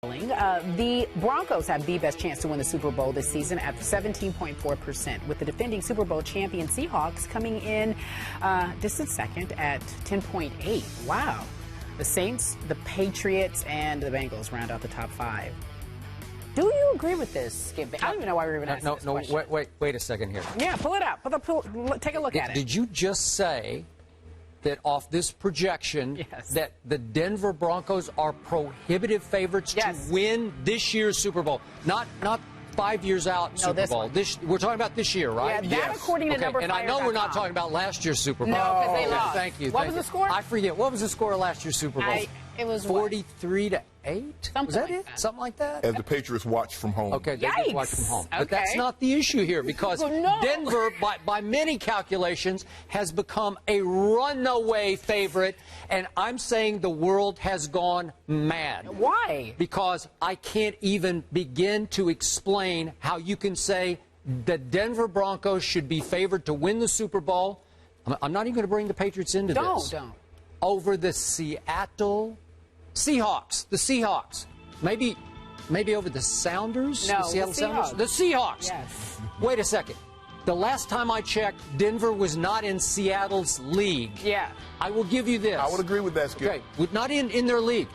The Broncos have the best chance to win the Super Bowl this season at 17.4%, with the defending Super Bowl champion Seahawks coming in distant second at 10.8%. Wow. The Saints, the Patriots, and the Bengals round out the top five. Do you agree with this, Skip? I don't even know why we're even asking this question. Wait a second here. Yeah, pull it out. Take a look at it. Did you just say that off this projection that the Denver Broncos are prohibitive favorites to win this year's Super Bowl? Not 5 years out Super Bowl. We're talking about this year, right? Yeah, that according to number. And I know we're not talking about last year's Super Bowl. No, because they lost. Thank you. What was the score? I forget. What was the score of last year's Super Bowl? It was 43-8. Was that it? That. Something like that? As the Patriots watch from home. Okay, they did watch from home. But that's not the issue here, because Denver, by many calculations, has become a runaway favorite, and I'm saying the world has gone mad. Why? Because I can't even begin to explain how you can say the Denver Broncos should be favored to win the Super Bowl. I'm not even going to bring the Patriots into this. Don't. Over the Seattle Seahawks. The Seahawks. Maybe over the Sounders? No, the Seattle the Seahawks. Sounders? The Seahawks. Yes. Wait a second. The last time I checked, Denver was not in Seattle's league. Yeah. I will give you this. I would agree with that, Skip. Okay, not in their league.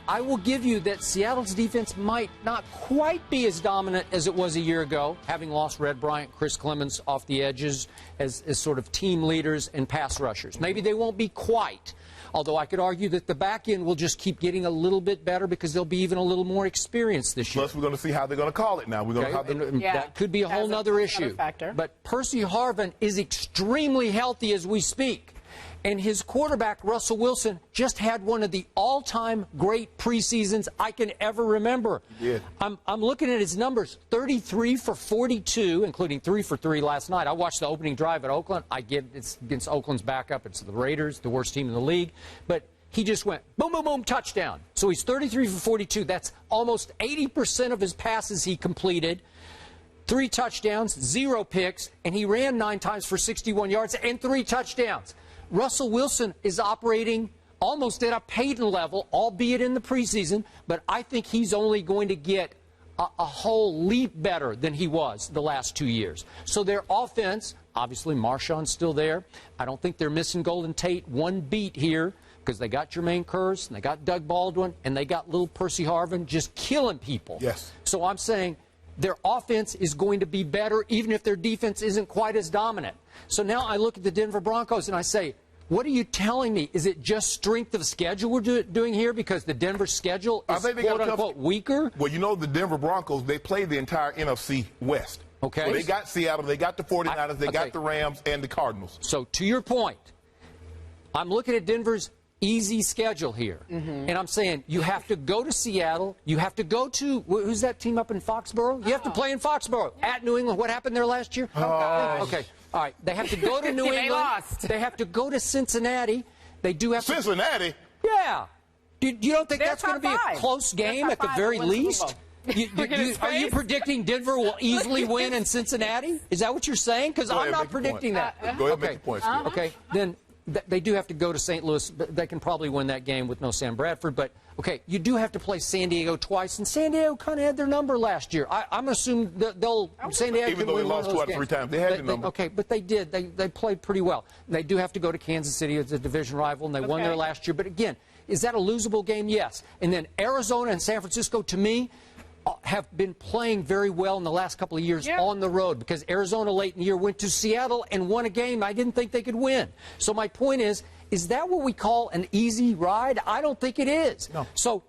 I will give you that Seattle's defense might not quite be as dominant as it was a year ago, having lost Red Bryant, Chris Clemens off the edges as sort of team leaders and pass rushers. Maybe they won't be quite. Although I could argue that the back end will just keep getting a little bit better because they'll be even a little more experienced this year. Plus, we're going to see how they're going to call it now. We're going to that could be a whole other issue. But Percy Harvin is extremely healthy as we speak. And his quarterback, Russell Wilson, just had one of the all-time great preseasons I can ever remember. Yeah. I'm looking at his numbers, 33 for 42, including 3 for 3 last night. I watched the opening drive at Oakland. I get it's against Oakland's backup. It's the Raiders, the worst team in the league. But he just went boom, boom, boom, touchdown. So he's 33 for 42. That's almost 80% of his passes he completed. 3 touchdowns, 0 picks, and he ran 9 times for 61 yards and 3 touchdowns. Russell Wilson is operating almost at a Peyton level, albeit in the preseason, but I think he's only going to get a whole leap better than he was the last 2 years. So their offense, obviously Marshawn's still there. I don't think they're missing Golden Tate one beat here because they got Jermaine Kearse, and they got Doug Baldwin, and they got little Percy Harvin just killing people. Yes. So I'm saying their offense is going to be better even if their defense isn't quite as dominant. So now I look at the Denver Broncos and I say, what are you telling me? Is it just strength of schedule we're doing here because the Denver schedule is quote-unquote weaker? Well, you know, the Denver Broncos, they play the entire NFC West. Okay. So they got Seattle, they got the 49ers, they got the Rams and the Cardinals. So to your point, I'm looking at Denver's easy schedule here. And I'm saying you have to go to Seattle. You have to go to, who's that team up in Foxborough? You have to play in Foxborough at New England. What happened there last year? Okay. All right. They have to go to New England. They lost. They have to go to Cincinnati. They do have Cincinnati? Yeah. You don't think that's going to be a close game at the very least? Are you predicting Denver will easily win in Cincinnati? Is that what you're saying? Because I'm not predicting that. Go ahead and make your point. Okay. Then they do have to go to St. Louis. They can probably win that game with no Sam Bradford. But, okay, you do have to play San Diego twice. And San Diego kind of had their number last year. I'm assuming that San Diego even though they lost 2 out of 3 times, they had the number. Okay, but they did. They played pretty well. They do have to go to Kansas City as a division rival, and they won there last year. But, again, is that a losable game? Yes. And then Arizona and San Francisco, to me, have been playing very well in the last couple of years on the road because Arizona late in the year went to Seattle and won a game I didn't think they could win. So my point is that what we call an easy ride? I don't think it is. No. So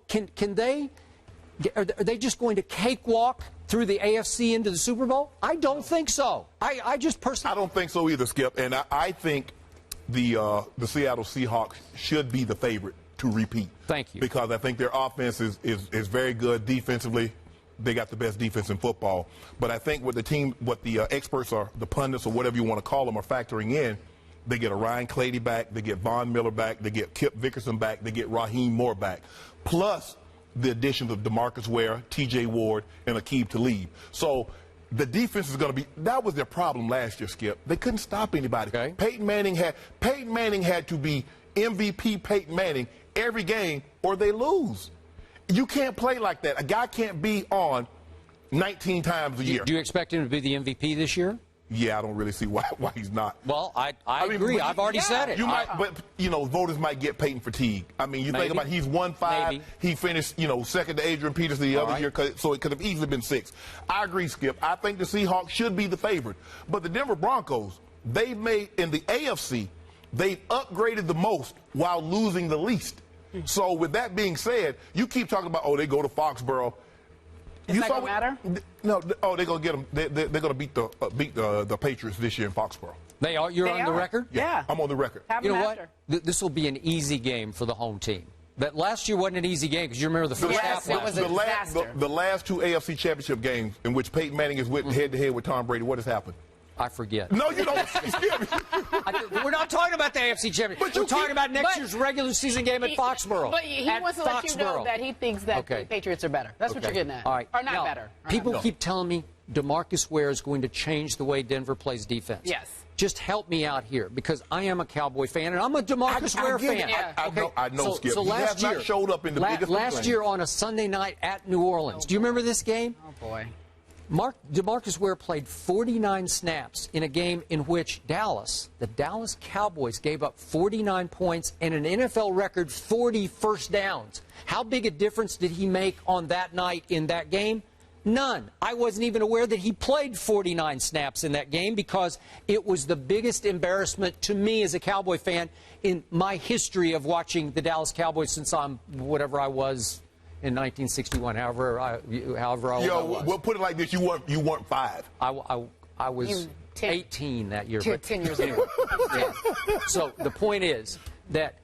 are they just going to cakewalk through the AFC into the Super Bowl? I don't think so. I just personally... I don't think so either, Skip. And I think the Seattle Seahawks should be the favorite to repeat. Thank you. Because I think their offense is very good defensively. They got the best defense in football. But I think what the experts are, the pundits or whatever you want to call them, are factoring in, they get a Ryan Clady back, they get Von Miller back, they get Kip Vickerson back, they get Raheem Moore back. Plus the addition of DeMarcus Ware, T.J. Ward, and Aqib Talib. So the defense is going to be, that was their problem last year, Skip. They couldn't stop anybody. Okay. Peyton Manning had to be MVP Peyton Manning every game or they lose. You can't play like that. A guy can't be on 19 times a year. Do you expect him to be the MVP this year? Yeah, I don't really see why he's not. Well, I agree. I've already said it. You might, but voters might get Peyton fatigue. I mean, you think about he's 1-5. He finished, second to Adrian Peterson the other year, so it could have easily been 6. I agree, Skip. I think the Seahawks should be the favorite, but the Denver Broncos, they've made in the AFC, they've upgraded the most while losing the least. So with that being said, you keep talking about they go to Foxborough. Is that going to matter? No. Oh, they're going to get them. They're going to beat the Patriots this year in Foxborough. They are. You're on the record? Yeah, I'm on the record. You know what? This will be an easy game for the home team. But last year wasn't an easy game because you remember the first half. It was a disaster. The last 2 AFC Championship games in which Peyton Manning is head-to-head with Tom Brady, what has happened? I forget. No, you don't. We're not talking about the AFC Championship. We're talking about next year's regular season game at Foxborough. But he wants to let you know that he thinks that the Patriots are better. That's what you're getting at. All right. Or not now, better. People keep telling me DeMarcus Ware is going to change the way Denver plays defense. Yes. Just help me out here because I am a Cowboy fan and I'm a DeMarcus Ware fan. I know, Skip. So he has not showed up in the biggest last year on a Sunday night at New Orleans. Do you remember this game? Oh, boy. DeMarcus Ware played 49 snaps in a game in which the Dallas Cowboys gave up 49 points and an NFL record 40 first downs. How big a difference did he make on that night in that game? None. I wasn't even aware that he played 49 snaps in that game because it was the biggest embarrassment to me as a Cowboy fan in my history of watching the Dallas Cowboys since I'm whatever I was in 1961, however old I was. We'll put it like this: you weren't 5. I was 18 that year. 10 years ago. Yeah. So the point is that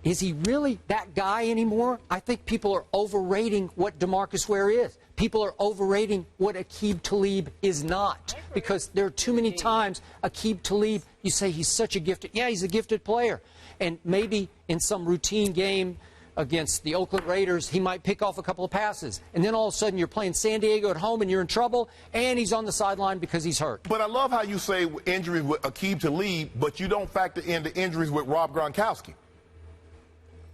is he really that guy anymore? I think people are overrating what DeMarcus Ware is. People are overrating what Aqib Talib is not because there are too many times Aqib Talib, you say he's such a gifted, he's a gifted player, and maybe in some routine game against the Oakland Raiders, he might pick off a couple of passes. And then all of a sudden you're playing San Diego at home and you're in trouble, and he's on the sideline because he's hurt. But I love how you say injuries with Aqib Talib, but you don't factor in the injuries with Rob Gronkowski.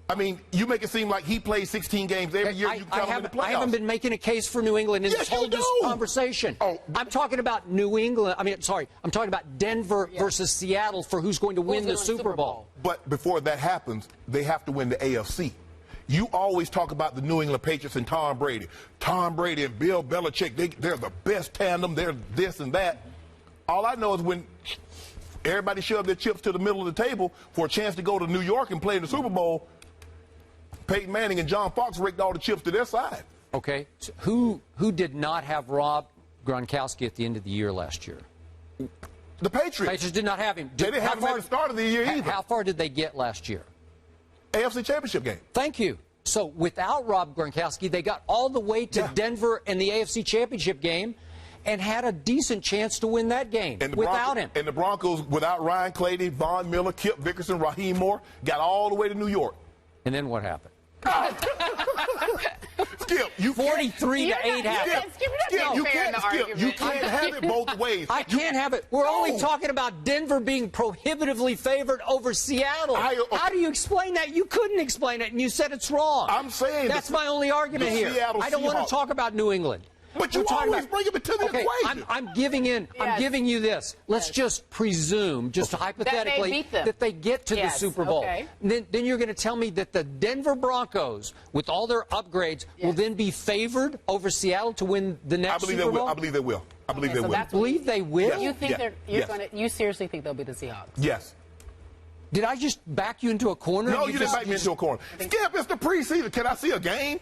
I mean, you make it seem like he plays 16 games every year. I haven't been making a case for New England in this whole conversation. I'm talking about New England. I'm talking about Denver versus Seattle for who's going to win the Super Bowl. But before that happens, they have to win the AFC. You always talk about the New England Patriots and Tom Brady. Tom Brady and Bill Belichick, they're the best tandem. They're this and that. All I know is when everybody shoved their chips to the middle of the table for a chance to go to New York and play in the Super Bowl, Peyton Manning and John Fox raked all the chips to their side. Okay. So who did not have Rob Gronkowski at the end of the year last year? The Patriots. Patriots did not have him. They didn't have him at the start of the year either. How far did they get last year? AFC Championship game. Thank you. So without Rob Gronkowski, they got all the way to Denver and the AFC Championship game and had a decent chance to win that game without him. And the Broncos, without Ryan Clady, Von Miller, Kip Vickerson, Raheem Moore, got all the way to New York. And then what happened? Skip, you 43 to 8 happened. You can't have it both ways. I can't have it. We're only talking about Denver being prohibitively favored over Seattle. How do you explain that? You couldn't explain it, and you said it's wrong. I'm saying that's my only argument here. I don't want to talk about New England. But you always bring it to the equation. I'm giving you this. Let's just presume, just hypothetically, that they get to the Super Bowl. Okay. Then you're going to tell me that the Denver Broncos, with all their upgrades, will then be favored over Seattle to win the next Super Bowl? I believe they will. I believe they will. Believe they will? You think you seriously think they'll be the Seahawks? Yes. Did I just back you into a corner? No, you didn't back me into a corner. Skip, it's the preseason. Can I see a game?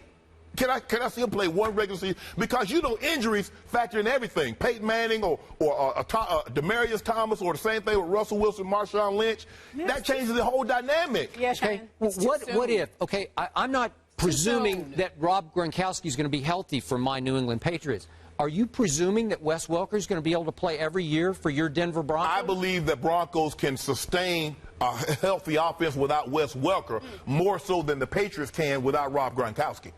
Can I see him play one regular season? Because injuries factor in everything. Peyton Manning or Demaryius Thomas, or the same thing with Russell Wilson, Marshawn Lynch. That changes the whole dynamic. Yes, okay. What if? Okay, I'm not presuming that Rob Gronkowski is going to be healthy for my New England Patriots. Are you presuming that Wes Welker is going to be able to play every year for your Denver Broncos? I believe that Broncos can sustain a healthy offense without Wes Welker more so than the Patriots can without Rob Gronkowski.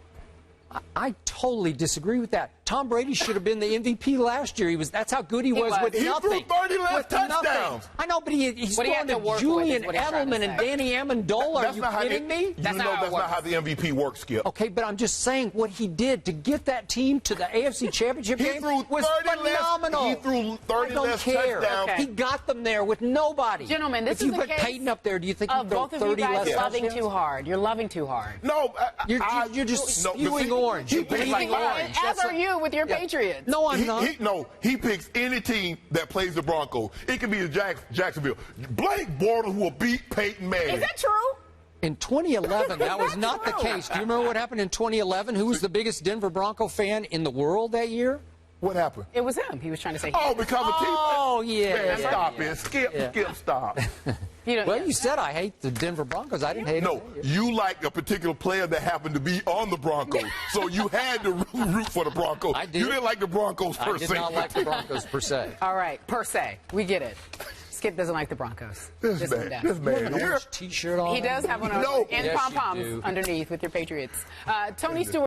I totally disagree with that. Tom Brady should have been the MVP last year. That's how good he was with He nothing. threw 30 less With touchdowns. nothing. I know, but he's What he throwing had to to work with Julian is what he's trying to Edelman and say. Danny Amendola. Are you kidding me? You know that's not how the MVP works, Skip. Okay, but I'm just saying what he did to get that team to the AFC Championship He game threw was 30 less- phenomenal. he threw 30 I don't less care. touchdowns. Okay. He got them there with nobody. Gentlemen, this if you is the put case Peyton up there, do you think he'd of throw both of you 30 guys less loving touchdowns? too hard. You're loving too hard. No, You're just spewing orange. You're bleeding orange. As are you with your Patriots. No, I'm not. He picks any team that plays the Broncos. It can be the Jacksonville. Blake Bortles will beat Peyton Manning. Is that true? In 2011, that was not the case. Do you remember what happened in 2011? Who was the biggest Denver Bronco fan in the world that year? What happened? It was him. He was trying to say. Oh, because of team. Oh, yeah. Man, yeah, stop yeah. it. Skip, stop. Well, you said I hate the Denver Broncos. I didn't hate No, them. you like a particular player that happened to be on the Broncos, so you had to root for the Broncos. I did. You didn't like the Broncos per I did se. not like the Broncos per se. All right, per se. We get it. Skip doesn't like the Broncos. This Just man, down. this You have man an here. orange T-shirt on. He does have one on No. and Yes, you pom-poms do. underneath with your Patriots. Tony Stewart.